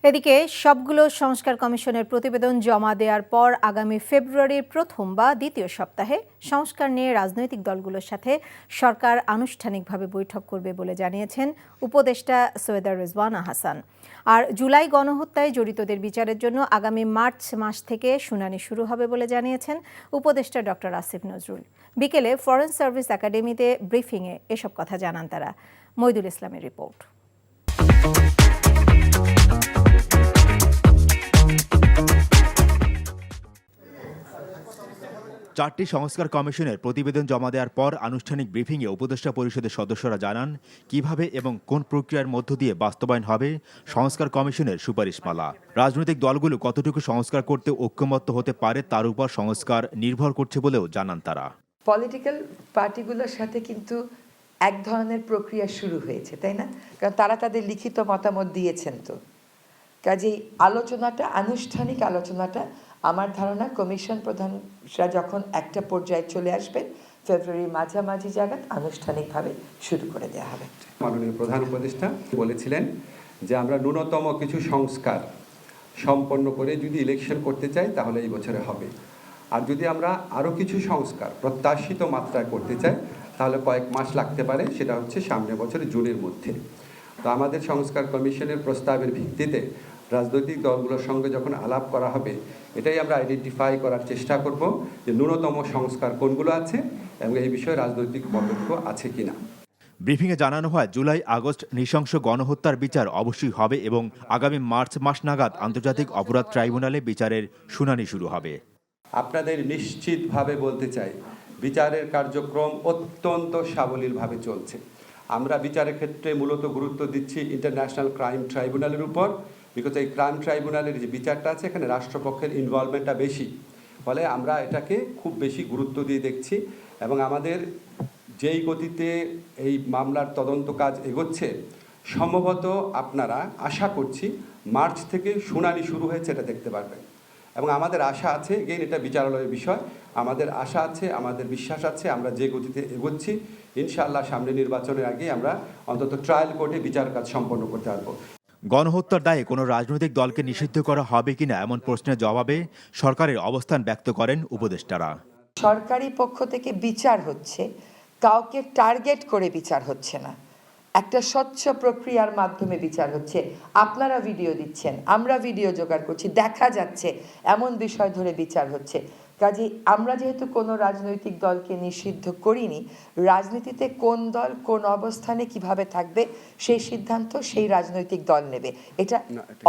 এদিকে সবগুলো সংস্কার কমিশনের প্রতিবেদন জমা দেওয়ার পর আগামী ফেব্রুয়ারির প্রথম বা দ্বিতীয় সপ্তাহে সংস্কার নিয়ে রাজনৈতিক দলগুলোর সাথে সরকার আনুষ্ঠানিকভাবে বৈঠক করবে বলে জানিয়েছেন উপদেষ্টা সৈয়দা রেজওয়ানা হাসান। আর জুলাই গণহত্যায় জড়িতদের বিচারের জন্য আগামী মার্চ মাস থেকে শুনানি শুরু হবে বলে জানিয়েছেন উপদেষ্টা ডক্টর আসিফ নজরুল। বিকেলে ফরেন সার্ভিস একাডেমিতে ব্রিফিংয়ে এসব কথা জানান তারা। মইদুল ইসলামের রিপোর্ট। চারটি সংস্কার কমিশনের প্রতিবেদন জমা দেওয়ার পর আনুষ্ঠানিক ব্রিফিংয়ে উপদেষ্টা পরিষদের সদস্যরা জানান কিভাবে এবং কোন প্রক্রিয়ার মধ্য দিয়ে বাস্তবায়ন হবে সংস্কার কমিশনের সুপারিশমালা। রাজনৈতিক দলগুলো কতটুকু সংস্কার করতে ঐক্যমত্য হতে পারে তার উপর সংস্কার নির্ভর করছে বলেও জানান তারা। পলিটিক্যাল পার্টিগুলোর সাথে কিন্তু এক ধরনের প্রক্রিয়া শুরু হয়েছে, তাই না? কারণ তারা তাদের লিখিত মতামত দিয়েছেন। তো কাজেই আলোচনাটা, আনুষ্ঠানিক আলোচনাটা আমার ধারণা কমিশন প্রধানরা যখন একটা পর্যায়ে চলে আসবেন ফেব্রুয়ারির মাঝামাঝি জায়গায় আনুষ্ঠানিকভাবে শুরু করে দেওয়া হবে। মাননীয় প্রধান উপদেষ্টা বলেছিলেন যে আমরা ন্যূনতম কিছু সংস্কার সম্পন্ন করে যদি ইলেকশন করতে চাই তাহলে এই বছরে হবে, আর যদি আমরা আরও কিছু সংস্কার প্রত্যাশিত মাত্রায় করতে চাই তাহলে কয়েক মাস লাগতে পারে, সেটা হচ্ছে সামনের বছর জুনের মধ্যে। তো আমাদের সংস্কার কমিশনের প্রস্তাবের ভিত্তিতে রাজনৈতিক দলগুলোর সঙ্গে যখন আলাপ করা হবে এটাই আমরা আইডেন্টিফাই করার চেষ্টা করব যে ন্যূনতম সংস্কার কোনগুলো আছে এবং এই বিষয়ে রাজনৈতিক মতৈক্য আছে কিনা। ব্রিফিংয়ে জানানো হয় জুলাই আগস্ট নৃশংস গণহত্যার বিচার অবশ্যই হবে এবং আগামী মার্চ মাস নাগাদ আন্তর্জাতিক অপরাধ ট্রাইব্যুনালে বিচারের শুনানি শুরু হবে। আপনাদের নিশ্চিতভাবে বলতে চাই বিচারের কার্যক্রম অত্যন্ত সাবলীলভাবে চলছে। আমরা বিচারের ক্ষেত্রে মূলত গুরুত্ব দিচ্ছি ইন্টারন্যাশনাল ক্রাইম ট্রাইব্যুনালের উপর, বিকজ এই ক্রাইম ট্রাইব্যুনালের যে বিচারটা আছে এখানে রাষ্ট্রপক্ষের ইনভলভমেন্টটা বেশি, ফলে আমরা এটাকে খুব বেশি গুরুত্ব দিয়ে দেখছি এবং আমাদের যেই গতিতে এই মামলার তদন্ত কাজ এগোচ্ছে সম্ভবত আপনারা আশা করছি মার্চ থেকে শুনানি শুরু হয়েছে এটা দেখতে পারবেন। এবং আমাদের আশা আছে, এগেইন এটা বিচারালয়ের বিষয়, আমাদের আশা আছে, আমাদের বিশ্বাস আছে আমরা যে গতিতে এগোচ্ছি ইনশাআল্লাহ সামনে নির্বাচনের আগে আমরা অন্তত ট্রায়াল কোর্টে বিচার কাজ সম্পন্ন করতে পারবো। গণহত্যার দায়ে কোনো রাজনৈতিক দলকে নিষিদ্ধ করা হবে কিনা এমন প্রশ্নের জবাবে সরকারের অবস্থান ব্যক্ত করেন উপদেষ্টারা। সরকারি পক্ষ থেকে বিচার হচ্ছে, কাউকে টার্গেট করে বিচার হচ্ছে না, একটা স্বচ্ছ প্রক্রিয়ার মাধ্যমে বিচার হচ্ছে। আপনারা ভিডিও দিচ্ছেন, আমরা ভিডিও জোগাড় করছি, দেখা যাচ্ছে এমন বিষয় ধরে বিচার হচ্ছে। কাজেই আমরা যেহেতু কোনো রাজনৈতিক দলকে নিষিদ্ধ করিনি, রাজনীতিতে কোন দল কোন অবস্থানে কিভাবে থাকবে সেই সিদ্ধান্ত সেই রাজনৈতিক দল নেবে, এটা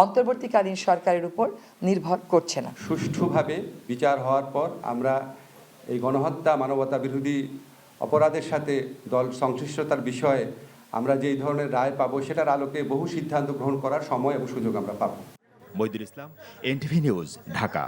অন্তর্বর্তীকালীন সরকারের উপর নির্ভর করছে না। সুষ্ঠুভাবে বিচার হওয়ার পর আমরা এই গণহত্যা মানবতা বিরোধী অপরাধের সাথে দল সংশ্লিষ্টতার বিষয়ে আমরা যেই ধরনের রায় পাবো সেটার আলোকে বহু সিদ্ধান্ত গ্রহণ করার সময় এবং সুযোগ আমরা পাবো। মইদুল ইসলাম, NTV নিউজ, ঢাকা।